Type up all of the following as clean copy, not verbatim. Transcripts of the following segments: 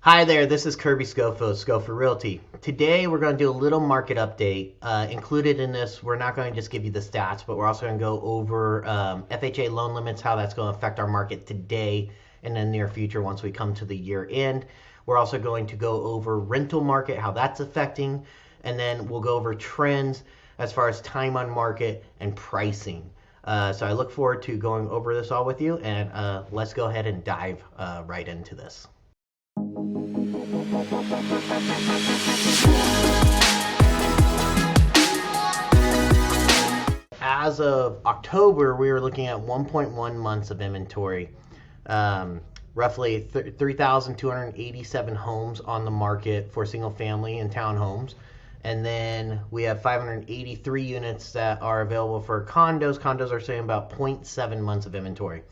Hi there, this is Kirby Scofield, Scofield Realty. Today we're going to do a little market update. Included in this, we're not going to just give you the stats, but we're also going to go over FHA loan limits, how that's going to affect our market today and in the near future once we come to the year end. We're also going to go over rental market, how that's affecting, and then we'll go over trends as far as time on market and pricing. So I look forward to going over this all with you, and let's go ahead and dive right into this. As of October, we were looking at 1.1 months of inventory, roughly 3,287 homes on the market for single family and townhomes. And then we have 583 units that are available for condos. Condos are saying about 0.7 months of inventory.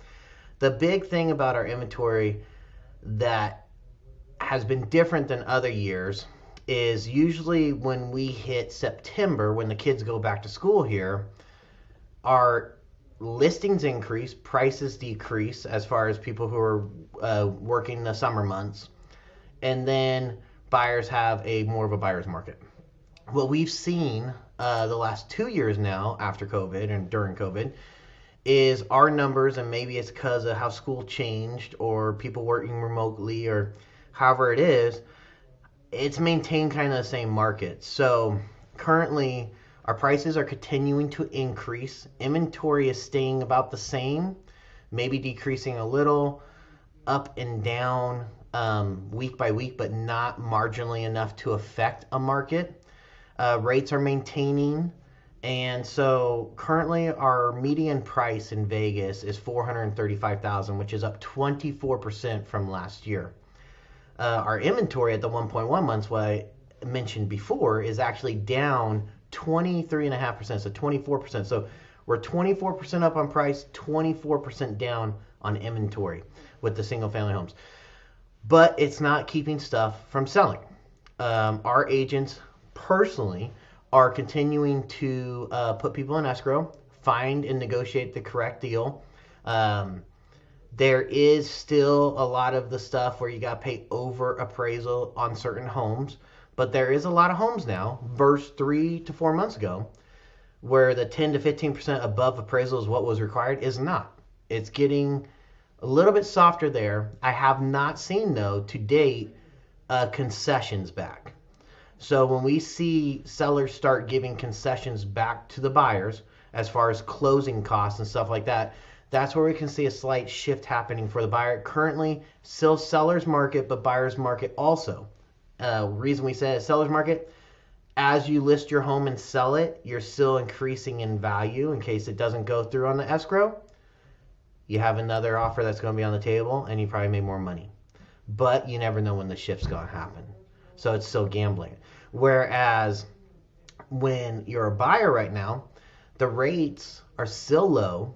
The big thing about our inventory that has been different than other years is usually when we hit September, when the kids go back to school here, our listings increase, prices decrease as far as people who are working the summer months, and then buyers have a more of a buyer's market. What we've seen the last 2 years now after COVID and during COVID is our numbers, and maybe it's because of how school changed or people working remotely or however it is, it's maintained kind of the same market. So currently our prices are continuing to increase. Inventory is staying about the same, maybe decreasing a little, up and down week by week, but not marginally enough to affect a market. Rates are maintaining. And so currently our median price in Vegas is $435,000, which is up 24% from last year. Our inventory at the 1.1 months, what I mentioned before, is actually down 23.5%, so 24%. So we're 24% up on price, 24% down on inventory with the single family homes. But it's not keeping stuff from selling. Our agents personally are continuing to put people in escrow, find and negotiate the correct deal. There is still a lot of the stuff where you got to pay over appraisal on certain homes, but there is a lot of homes now versus 3 to 4 months ago where the 10 to 15% above appraisal is what was required is not. It's getting a little bit softer there. I have not seen, though, to date, concessions back. So when we see sellers start giving concessions back to the buyers as far as closing costs and stuff like that, that's where we can see a slight shift happening for the buyer. Currently, still seller's market, but buyer's market also. Reason we say seller's market, as you list your home and sell it, you're still increasing in value in case it doesn't go through on the escrow. You have another offer that's going to be on the table, and you probably made more money. But you never know when the shift's going to happen. So it's still gambling. Whereas when you're a buyer right now, the rates are still low,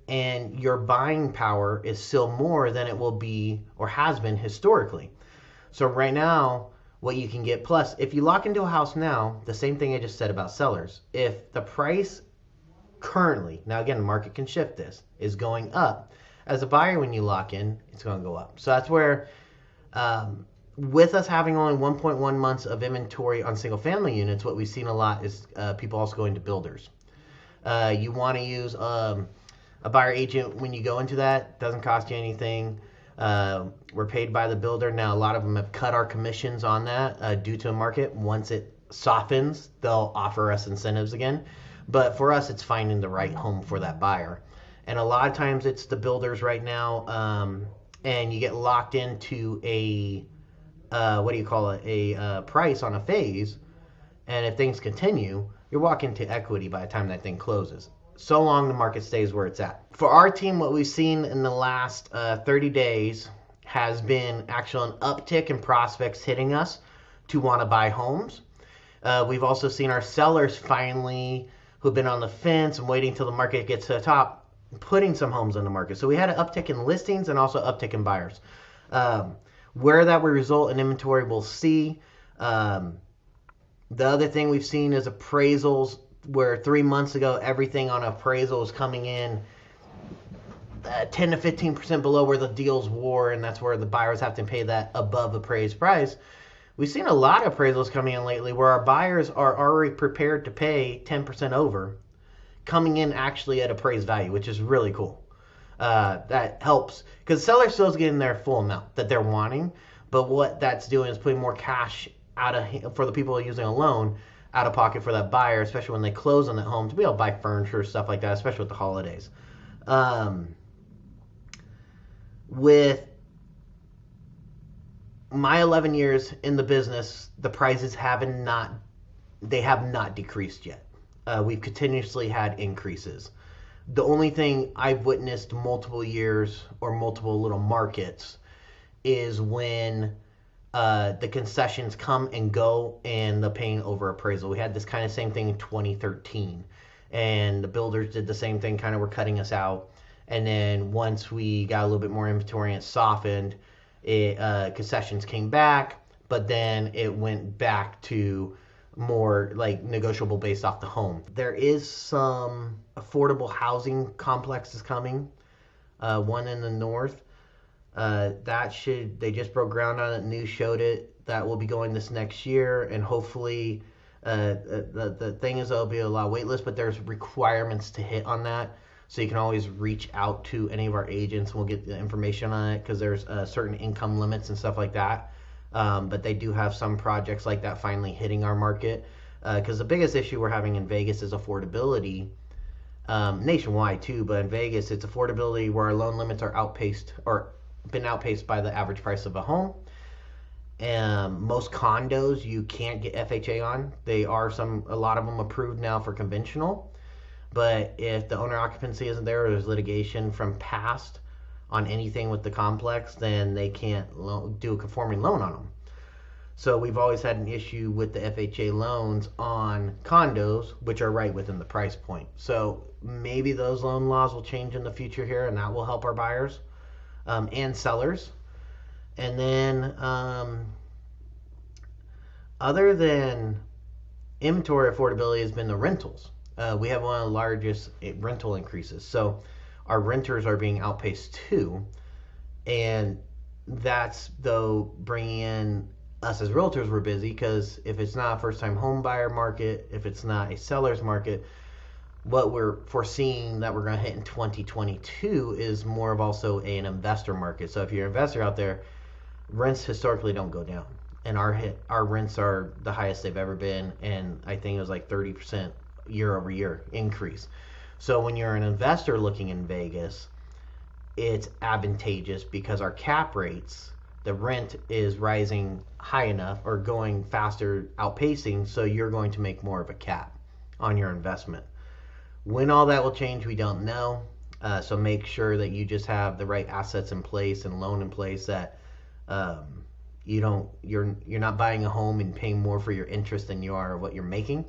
and your buying power is still more than it will be or has been historically. So right now, what you can get, plus if you lock into a house now, the same thing I just said about sellers, if the price currently, now again, the market can shift this, is going up, as a buyer when you lock in, it's going to go up. So that's where, with us having only 1.1 months of inventory on single family units, what we've seen a lot is people also going to builders. You want to use a buyer agent when you go into that. Doesn't cost you anything. We're paid by the builder. Now, a lot of them have cut our commissions on that due to the market. Once it softens, they'll offer us incentives again. But for us, it's finding the right home for that buyer. And a lot of times it's the builders right now, and you get locked into a, a price on a phase. And if things continue, you're walking to equity by the time that thing closes. So long the market stays where it's at. For our team, what we've seen in the last 30 days has been actually an uptick in prospects hitting us to want to buy homes. We've also seen our sellers finally, who've been on the fence and waiting till the market gets to the top, putting some homes on the market. So we had an uptick in listings and also uptick in buyers. Where that will result in inventory, we'll see. The other thing we've seen is appraisals, where 3 months ago everything on appraisal was coming in 10 to 15% below where the deals were, and that's where the buyers have to pay that above appraised price. We've seen a lot of appraisals coming in lately where our buyers are already prepared to pay 10% over, coming in actually at appraised value, which is really cool. That helps because the seller still is getting their full amount that they're wanting, but what that's doing is putting more cash out of for the people using a loan out of pocket for that buyer, especially when they close on that home to be able to buy furniture, stuff like that, especially with the holidays. With my 11 years in the business, the prices have not decreased yet. We've continuously had increases. The only thing I've witnessed multiple years or multiple little markets is when the concessions come and go and the paying over appraisal. We had this kind of same thing in 2013, and the builders did the same thing, kind of were cutting us out. And then once we got a little bit more inventory and it softened, concessions came back, but then it went back to more like negotiable based off the home. There is some affordable housing complexes coming. One in the north. They just broke ground on it. News showed it. That will be going this next year, and hopefully, the thing is there'll be a lot of wait lists, but there's requirements to hit on that. So you can always reach out to any of our agents. We'll get the information on it because there's certain income limits and stuff like that. But they do have some projects like that finally hitting our market. Because the biggest issue we're having in Vegas is affordability. Nationwide too, but in Vegas it's affordability where our loan limits are been outpaced by the average price of a home. Most condos you can't get FHA on. A lot of them approved now for conventional. But if the owner occupancy isn't there or there's litigation from past on anything with the complex, then they can't do a conforming loan on them. So we've always had an issue with the FHA loans on condos, which are right within the price point. So maybe those loan laws will change in the future here, and that will help our buyers and sellers. And then other than inventory affordability has been the rentals. We have one of the largest rental increases. So our renters are being outpaced too. And that's, though, bringing in us as realtors. We're busy because if it's not a first-time home buyer market, if it's not a seller's market, what we're foreseeing that we're going to hit in 2022 is more of also an investor market. So if you're an investor out there, rents historically don't go down. And our rents are the highest they've ever been. And I think it was like 30% year over year increase. So when you're an investor looking in Vegas, it's advantageous because our cap rates, the rent is rising high enough or going faster, outpacing, so you're going to make more of a cap on your investment. When all that will change, we don't know. So make sure that you just have the right assets in place and loan in place that you're not buying a home and paying more for your interest than you are what you're making.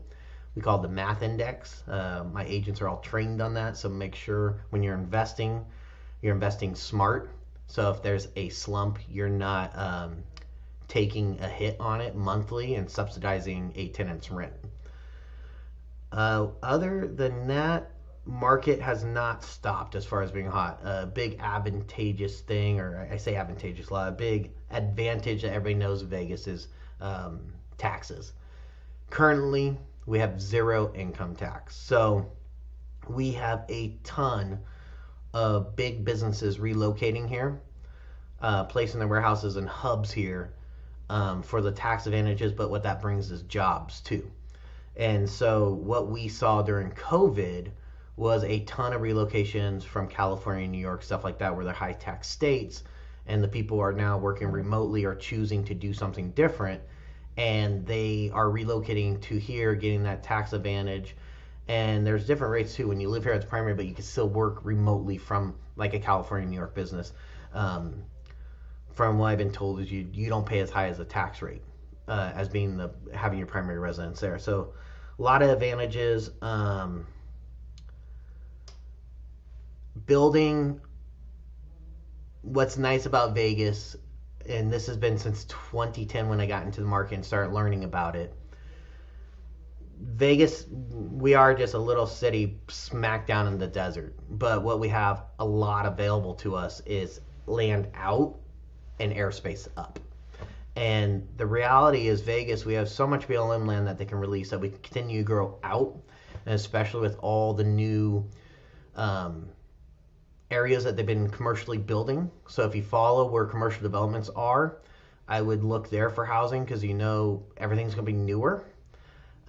We call it the math index. My agents are all trained on that, so make sure when you're investing smart. So if there's a slump, you're not taking a hit on it monthly and subsidizing a tenant's rent. Other than that, market has not stopped as far as being hot. A big advantageous thing, or I say advantageous a lot, a big advantage that everybody knows in Vegas is taxes. Currently, we have zero income tax. So we have a ton of big businesses relocating here, placing their warehouses and hubs here for the tax advantages, but what that brings is jobs too. And so what we saw during COVID was a ton of relocations from California, New York, stuff like that, where they're high tax states, and the people are now working remotely or choosing to do something different, and they are relocating to here, getting that tax advantage. And there's different rates too when you live here as primary, but you can still work remotely from like a California, New York business. From what I've been told is you don't pay as high as the tax rate as being having your primary residence there. So a lot of advantages. Building, what's nice about Vegas, and this has been since 2010 when I got into the market and started learning about it, Vegas, we are just a little city smack down in the desert. But what we have a lot available to us is land out and airspace up. And the reality is, Vegas, we have so much BLM land that they can release that we can continue to grow out, and especially with all the new areas that they've been commercially building. So if you follow where commercial developments are, I would look there for housing because everything's going to be newer.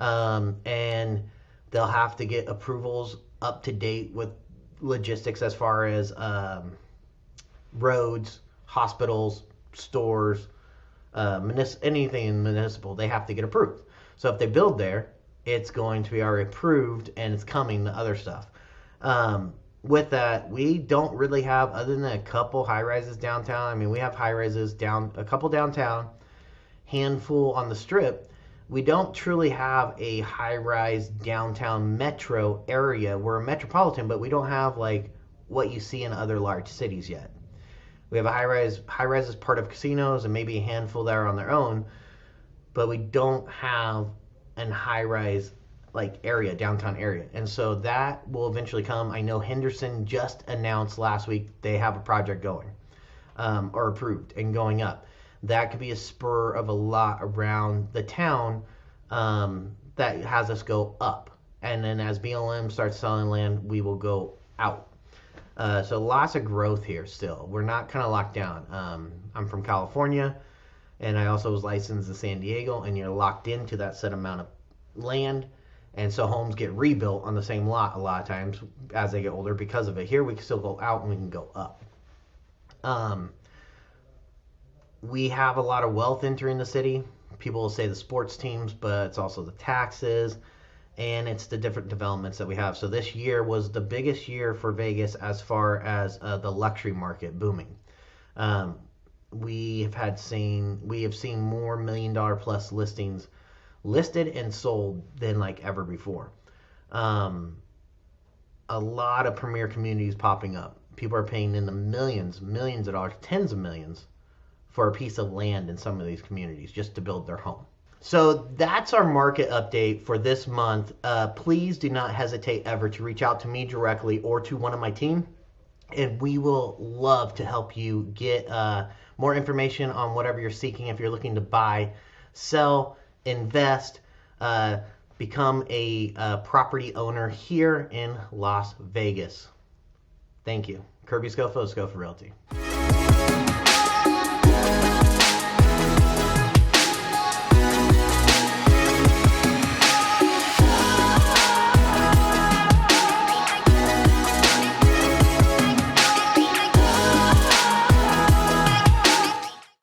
And they'll have to get approvals up to date with logistics as far as roads, hospitals, stores, anything in municipal, they have to get approved. So if they build there, it's going to be already approved and it's coming to other stuff. With that, we don't really have, other than a couple high rises downtown. I mean, we have high rises a couple downtown, handful on the strip. We don't truly have a high rise downtown metro area. We're a metropolitan, but we don't have like what you see in other large cities yet. We have a high rise is part of casinos and maybe a handful that are on their own, but we don't have an high rise like area, downtown area. And so that will eventually come. I know Henderson just announced last week they have a project going, or approved and going up. That could be a spur of a lot around the town that has us go up. And then as BLM starts selling land, we will go out. So lots of growth here still. We're not kind of locked down. I'm from California, and I also was licensed in San Diego, and you're locked into that set amount of land. And so homes get rebuilt on the same lot a lot of times as they get older because of it. Here we can still go out and we can go up. We have a lot of wealth entering the city. People will say the sports teams, but it's also the taxes and it's the different developments that we have. So this year was the biggest year for Vegas as far as the luxury market booming. We have seen more $1 million plus listings listed and sold than like ever before. A lot of premier communities popping up. People are paying in the millions of dollars, tens of millions for a piece of land in some of these communities just to build their home. So that's our market update for this month. Please do not hesitate ever to reach out to me directly or to one of my team, and we will love to help you get more information on whatever you're seeking. If you're looking to buy, sell, invest, become a property owner here in Las Vegas. Thank you. Kirby Scofield, Scofield Realty.